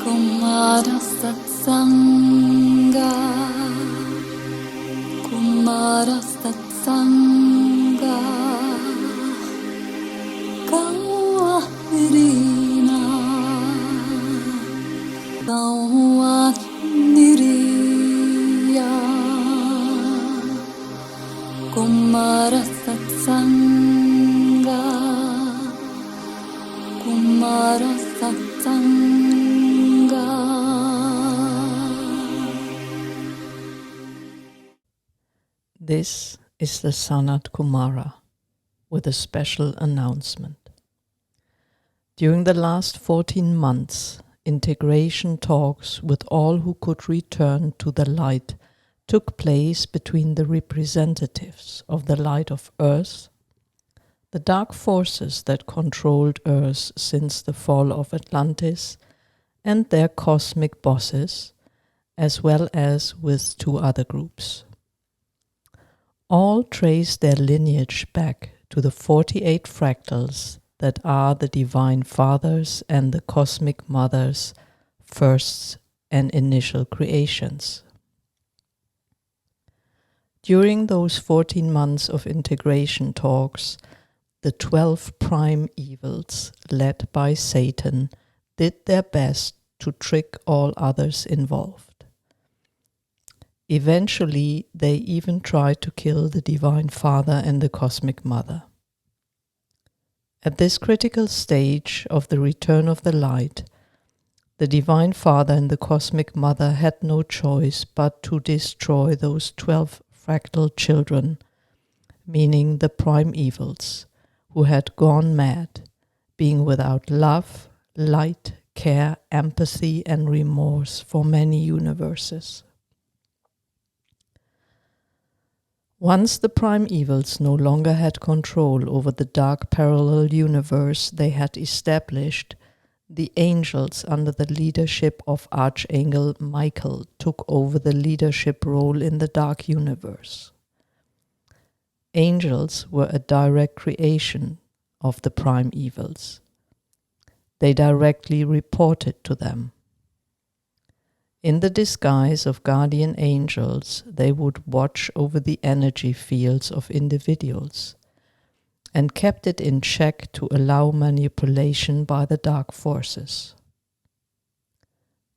Kumara Satsanga, Kumara Satsanga, Kawahrina, Kawahniriya, Kumara Satsanga, Kumara Satsanga. This is the SANAT Kumara with a special announcement. During the last 14 months, integration talks with all who could return to the light took place between the representatives of the light of Earth, the dark forces that controlled Earth since the fall of Atlantis, and their cosmic bosses, as well as with two other groups. All trace their lineage back to the 48 fractals that are the Divine Fathers and the Cosmic Mothers' first and initial creations. During those 14 months of integration talks, the 12 prime evils, led by Satan, did their best to trick all others involved. Eventually, they even tried to kill the Divine Father and the Cosmic Mother. At this critical stage of the return of the light, the Divine Father and the Cosmic Mother had no choice but to destroy those 12 fractal children, meaning the prime evils, who had gone mad, being without love, light, care, empathy, and remorse for many universes. Once the prime evils no longer had control over the dark parallel universe they had established, the angels under the leadership of Archangel Michael took over the leadership role in the dark universe. Angels were a direct creation of the prime evils. They directly reported to them. In the disguise of guardian angels, they would watch over the energy fields of individuals and kept it in check to allow manipulation by the dark forces.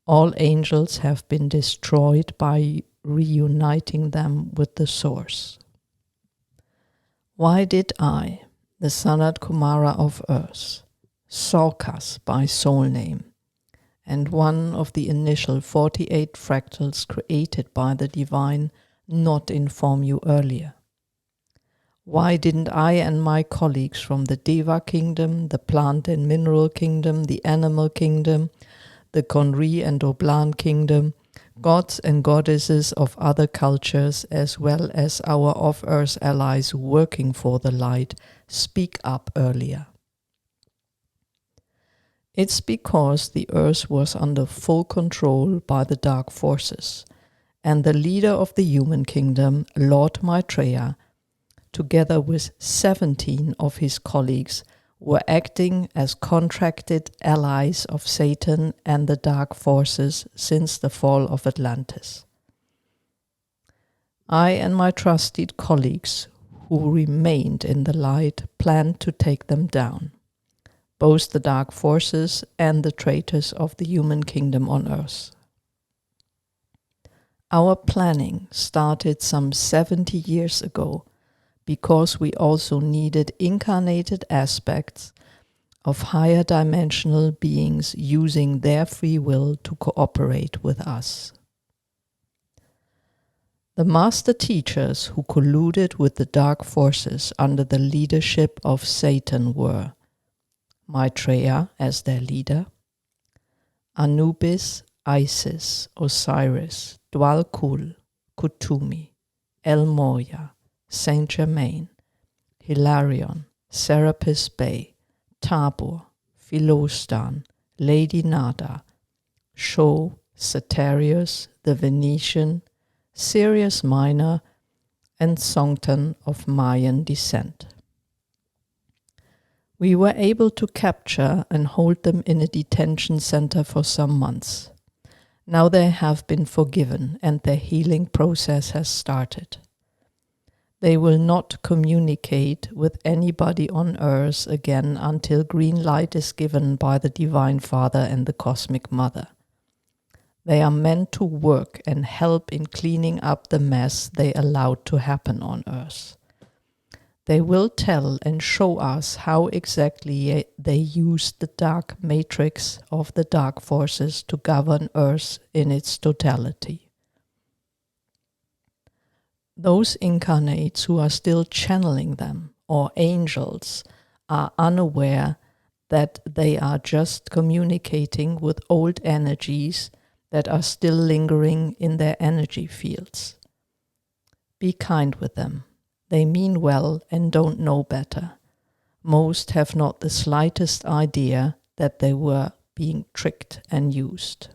All angels have been destroyed by reuniting them with the source. Why did I, the Sanat Kumara of Earth, Saukas by soul name, and one of the initial 48 fractals created by the Divine, not inform you earlier? Why didn't I and my colleagues from the Deva Kingdom, the Plant and Mineral Kingdom, the Animal Kingdom, the Konri and Oblan Kingdom, gods and goddesses of other cultures, as well as our off-Earth allies working for the light, speak up earlier? It's because the Earth was under full control by the dark forces, and the leader of the human kingdom, Lord Maitreya, together with 17 of his colleagues, were acting as contracted allies of Satan and the dark forces since the fall of Atlantis. I and my trusted colleagues, who remained in the light, planned to take them down, both the dark forces and the traitors of the human kingdom on Earth. Our planning started some 70 years ago because we also needed incarnated aspects of higher dimensional beings using their free will to cooperate with us. The master teachers who colluded with the dark forces under the leadership of Satan were Maitreya as their leader, Anubis, Isis, Osiris, Dwalkul, Kutumi, El Moria, Saint Germain, Hilarion, Serapis Bey, Tabor, Philostan, Lady Nada, Sho, Satarius, the Venetian, Sirius Minor, and Songtan of Mayan descent. We were able to capture and hold them in a detention center for some months. Now they have been forgiven and their healing process has started. They will not communicate with anybody on earth again until green light is given by the Divine Father and the Cosmic Mother. They are meant to work and help in cleaning up the mess they allowed to happen on earth. They will tell and show us how exactly they used the dark matrix of the dark forces to govern earth in its totality. Those incarnates who are still channeling them, or angels, are unaware that they are just communicating with old energies that are still lingering in their energy fields. Be kind with them. They mean well and don't know better. Most have not the slightest idea that they were being tricked and used.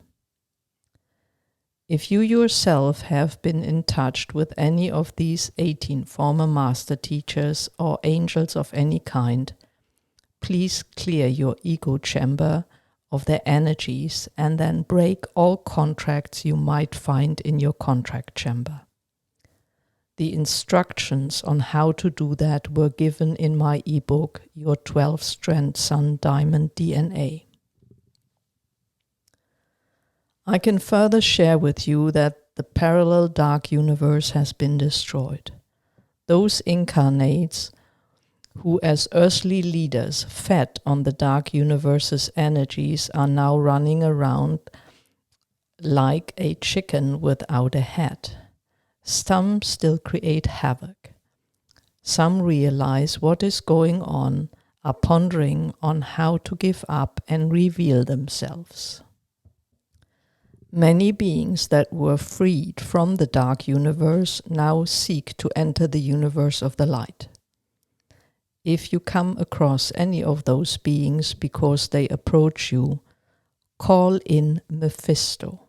If you yourself have been in touch with any of these 18 former master teachers or angels of any kind, please clear your ego chamber of their energies and then break all contracts you might find in your contract chamber. The instructions on how to do that were given in my ebook, Your 12-Strand Sun Diamond DNA. I can further share with you that the parallel dark universe has been destroyed. Those incarnates who as earthly leaders fed on the dark universe's energies are now running around like a chicken without a head. Some still create havoc. Some realize what is going on, are pondering on how to give up and reveal themselves. Many beings that were freed from the dark universe now seek to enter the universe of the light. If you come across any of those beings because they approach you, call in Mephisto.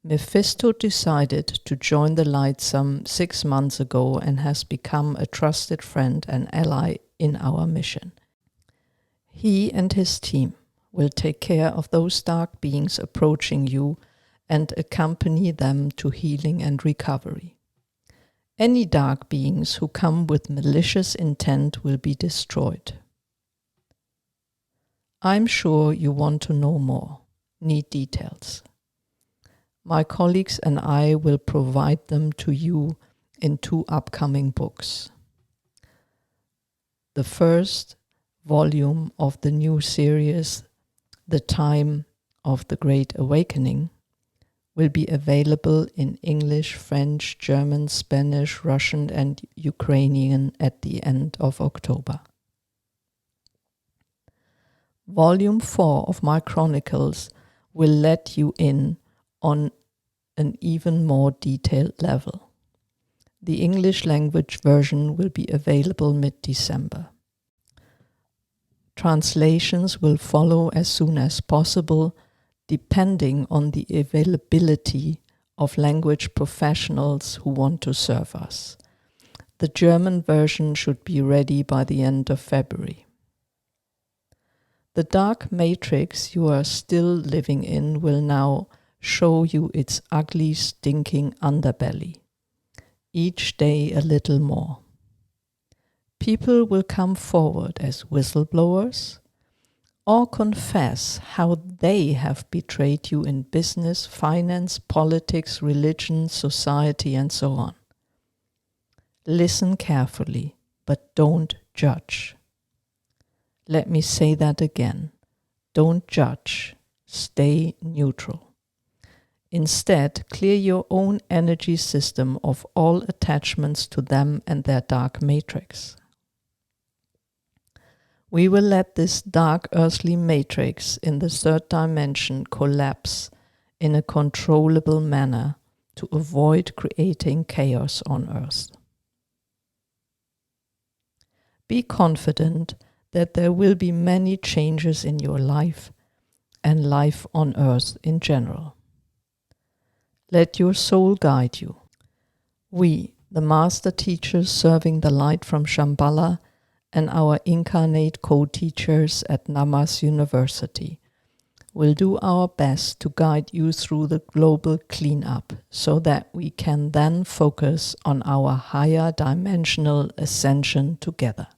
Mephisto decided to join the light some 6 months ago and has become a trusted friend and ally in our mission. He and his team will take care of those dark beings approaching you and accompany them to healing and recovery. Any dark beings who come with malicious intent will be destroyed. I'm sure you want to know more, need details. My colleagues and I will provide them to you in 2 upcoming books. The first volume of the new series, The Time of the Great Awakening, will be available in English, French, German, Spanish, Russian, and Ukrainian at the end of October. Volume 4 of my chronicles will let you in on an even more detailed level. The English language version will be available mid-December. Translations will follow as soon as possible, depending on the availability of language professionals who want to serve us. The German version should be ready by the end of February. The dark matrix you are still living in will now show you its ugly, stinking underbelly. Each day a little more. People will come forward as whistleblowers or confess how they have betrayed you in business, finance, politics, religion, society, and so on. Listen carefully, but don't judge. Let me say that again. Don't judge. Stay neutral. Instead, clear your own energy system of all attachments to them and their dark matrix. We will let this dark earthly matrix in the 3rd dimension collapse in a controllable manner to avoid creating chaos on earth. Be confident that there will be many changes in your life and life on earth in general. Let your soul guide you. We, the master teachers serving the light from Shambhala and our incarnate co-teachers at Namas University will do our best to guide you through the global cleanup so that we can then focus on our higher dimensional ascension together.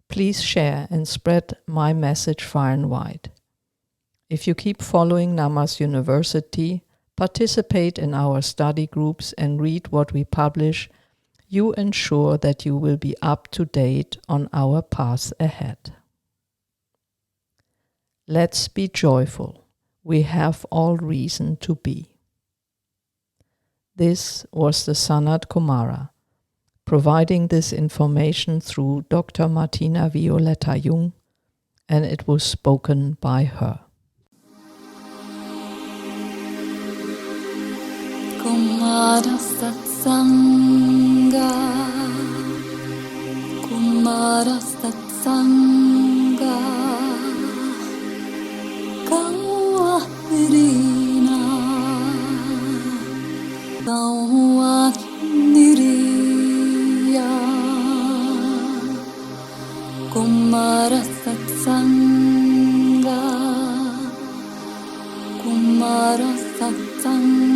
Please share and spread my message far and wide. If you keep following Namas University, participate in our study groups and read what we publish, you ensure that you will be up to date on our path ahead. Let's be joyful. We have all reason to be. This was the SANAT Kumara, providing this information through Dr. Martina Violetta Jung, and it was spoken by her. Kumara Satsanga, Kumara Satsanga, Kawairina, Kawairiya, Kumara Satsanga, Kumara Satsanga.